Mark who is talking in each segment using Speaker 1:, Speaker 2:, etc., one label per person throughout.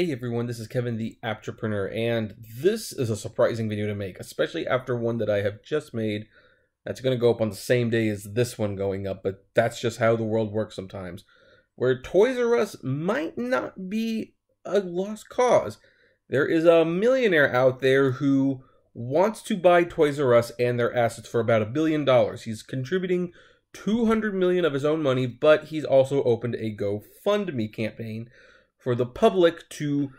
Speaker 1: Hey everyone, this is Kevin the Entrepreneur, and this is a surprising video to make, especially after one that I have just made that's going to go up on the same day as this one going up, but that's just how the world works sometimes, where Toys R Us might not be a lost cause. There is a millionaire out there who wants to buy Toys R Us and their assets for about $1 billion. He's contributing $200 million of his own money, but he's also opened a GoFundMe campaign for the public to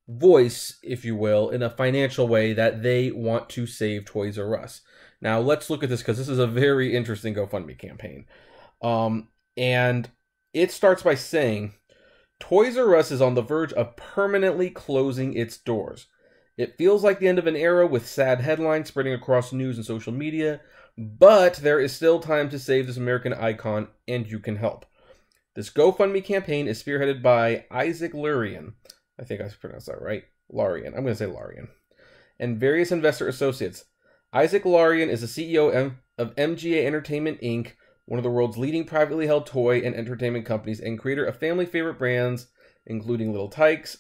Speaker 1: voice, if you will, in a financial way that they want to save Toys R Us. Now, let's look at this because this is a very interesting GoFundMe campaign. And it starts by saying, Toys R Us is on the verge of permanently closing its doors. It feels like the end of an era with sad headlines spreading across news and social media, but there is still time to save this American icon, and you can help. This GoFundMe campaign is spearheaded by Isaac Lurian. I think I pronounced that right. Larian. I'm going to say Larian. And various investor associates. Isaac Larian is the CEO of MGA Entertainment, Inc., one of the world's leading privately held toy and entertainment companies, and creator of family favorite brands, including Little Tykes.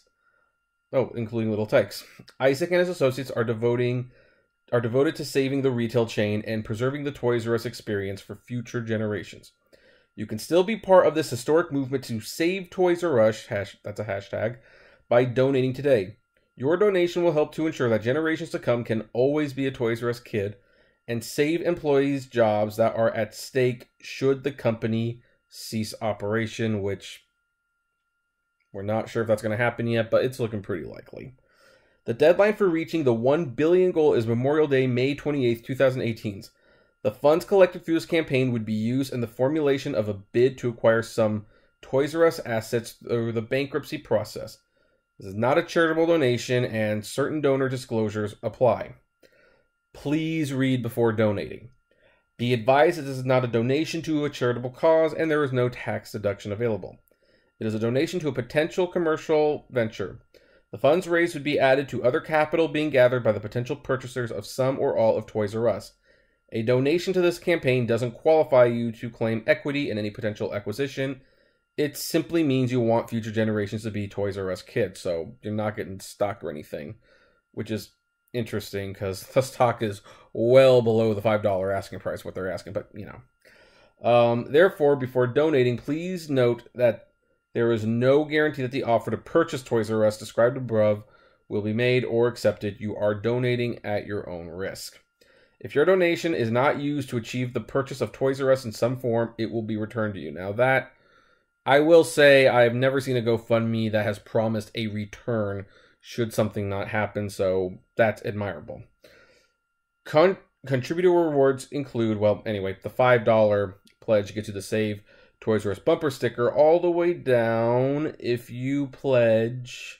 Speaker 1: Isaac and his associates are devoted to saving the retail chain and preserving the Toys R Us experience for future generations. You can still be part of this historic movement to save Toys R Us, that's a hashtag, by donating today. Your donation will help to ensure that generations to come can always be a Toys R Us kid and save employees' jobs that are at stake should the company cease operation, which we're not sure if that's going to happen yet, but it's looking pretty likely. The deadline for reaching the 1 billion goal is Memorial Day, May 28, 2018. The funds collected through this campaign would be used in the formulation of a bid to acquire some Toys R Us assets through the bankruptcy process. This is not a charitable donation, and certain donor disclosures apply. Please read before donating. Be advised that this is not a donation to a charitable cause, and there is no tax deduction available. It is a donation to a potential commercial venture. The funds raised would be added to other capital being gathered by the potential purchasers of some or all of Toys R Us. A donation to this campaign doesn't qualify you to claim equity in any potential acquisition. It simply means you want future generations to be Toys R Us kids, so you're not getting stock or anything, which is interesting because the stock is well below the $5 asking price, what they're asking, but you know. Therefore, before donating, please note that there is no guarantee that the offer to purchase Toys R Us described above will be made or accepted. You are donating at your own risk. If your donation is not used to achieve the purchase of Toys R Us in some form, it will be returned to you. Now that, I will say, I've never seen a GoFundMe that has promised a return should something not happen, so that's admirable. Contributor rewards include, well, anyway, the $5 pledge gets you the Save Toys R Us bumper sticker all the way down if you pledge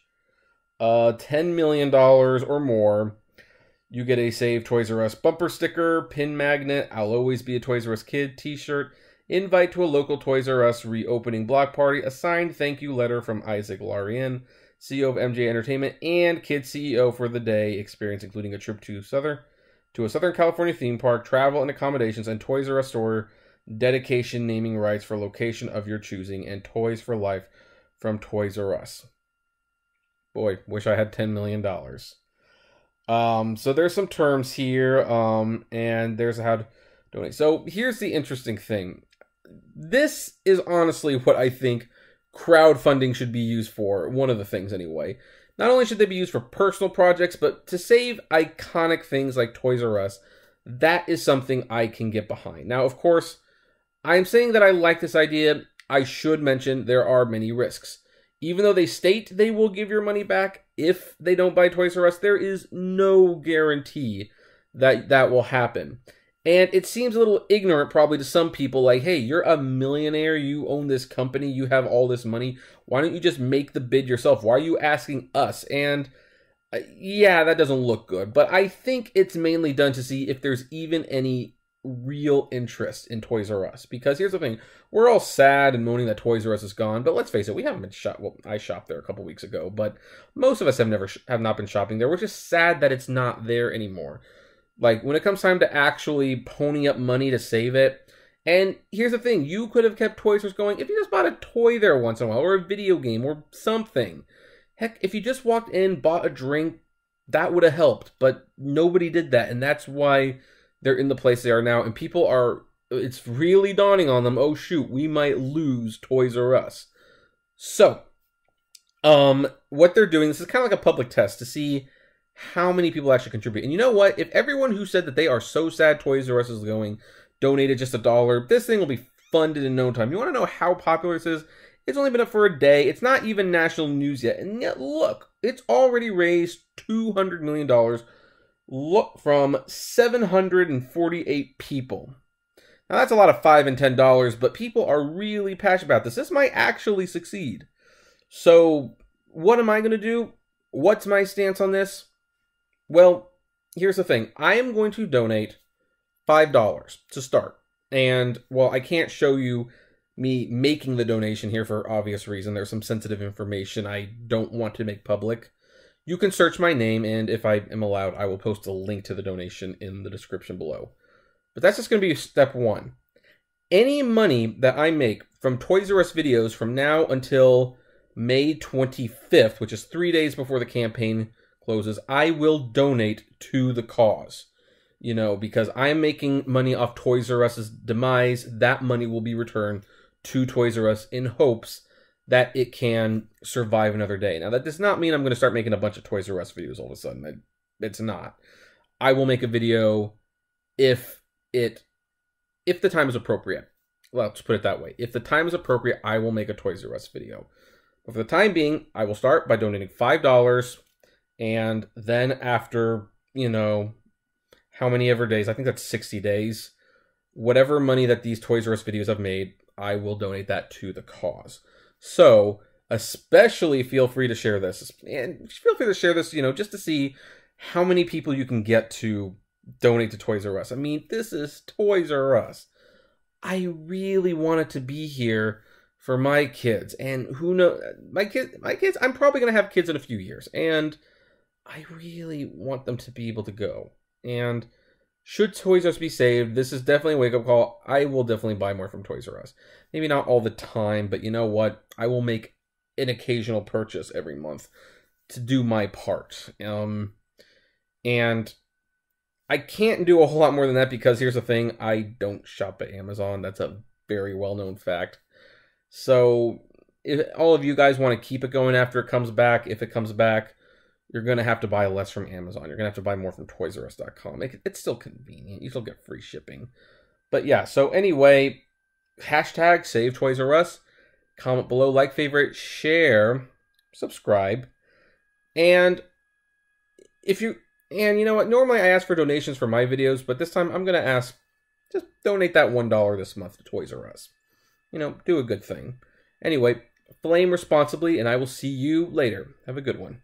Speaker 1: $10 million or more. You get a Save Toys R Us bumper sticker, pin magnet, I'll always be a Toys R Us kid t-shirt, invite to a local Toys R Us reopening block party, a signed thank you letter from Isaac Larian, CEO of MJ Entertainment and Kid CEO for the day experience, including a trip to a Southern California theme park, travel and accommodations, and Toys R Us store dedication naming rights for location of your choosing, and Toys for Life from Toys R Us. Boy, wish I had $10 million. So there's some terms here, and there's how to donate. So here's the interesting thing. This is honestly what I think crowdfunding should be used for. One of the things anyway. Not only should they be used for personal projects, but to save iconic things like Toys R Us. That is something I can get behind. Now, of course, I'm saying that I like this idea. I should mention there are many risks. Even though they state they will give your money back if they don't buy Toys R Us, there is no guarantee that that will happen. And it seems a little ignorant probably to some people, like, hey, you're a millionaire, you own this company, you have all this money, why don't you just make the bid yourself? Why are you asking us? And yeah, that doesn't look good, but I think it's mainly done to see if there's even any real interest in Toys R Us. Because here's the thing, we're all sad and moaning that Toys R Us is gone, but let's face it, we haven't been well, I shopped there a couple weeks ago, but most of us have not been shopping there. We're just sad that it's not there anymore. Like, when it comes time to actually pony up money to save it, and here's the thing, you could have kept Toys R Us going if you just bought a toy there once in a while, or a video game, or something. Heck, if you just walked in, bought a drink, that would have helped. But nobody did that, and that's why they're in the place they are now. And people are, it's really dawning on them, oh shoot, we might lose Toys R Us. So, what they're doing, this is kind of like a public test to see how many people actually contribute. And you know what? If everyone who said that they are so sad Toys R Us is going donated just $1, this thing will be funded in no time. You want to know how popular this is? It's only been up for a day. It's not even national news yet. And yet, look, it's already raised $200 million. Look, from 748 people. Now, that's a lot of $5 and $10, but people are really passionate about this. This might actually succeed. So, what am I going to do? What's my stance on this? Well, here's the thing. I am going to donate $5 to start. And, well, I can't show you me making the donation here for obvious reason. There's some sensitive information I don't want to make public. You can search my name, and if I am allowed, I will post a link to the donation in the description below. But that's just going to be step one. Any money that I make from Toys R Us videos from now until May 25th, which is 3 days before the campaign closes, I will donate to the cause. You know, because I'm making money off Toys R Us's demise, that money will be returned to Toys R Us in hopes that it can survive another day. Now, that does not mean I'm going to start making a bunch of Toys R Us videos all of a sudden. It's not. I will make a video if the time is appropriate. Well, let's put it that way. If the time is appropriate, I will make a Toys R Us video. But for the time being, I will start by donating $5, and then after, you know, how many ever days, I think that's 60 days, whatever money that these Toys R Us videos have made, I will donate that to the cause. So, especially feel free to share this. And feel free to share this, you know, just to see how many people you can get to donate to Toys R Us. I mean, this is Toys R Us. I really want it to be here for my kids. And who knows, my kids, I'm probably going to have kids in a few years. And I really want them to be able to go. And should Toys R Us be saved, this is definitely a wake-up call. I will definitely buy more from Toys R Us. Maybe not all the time, but you know what? I will make an occasional purchase every month to do my part. And I can't do a whole lot more than that because here's the thing. I don't shop at Amazon. That's a very well-known fact. So if all of you guys want to keep it going after it comes back, if it comes back, you're going to have to buy less from Amazon. You're going to have to buy more from ToysRUs.com. It's still convenient. You still get free shipping. But yeah, so anyway, hashtag SaveToysRUs. Comment below, like, favorite, share, subscribe. And you know what? Normally I ask for donations for my videos, but this time I'm going to ask, just donate that $1 this month to Toys R Us. You know, do a good thing. Anyway, flame responsibly, and I will see you later. Have a good one.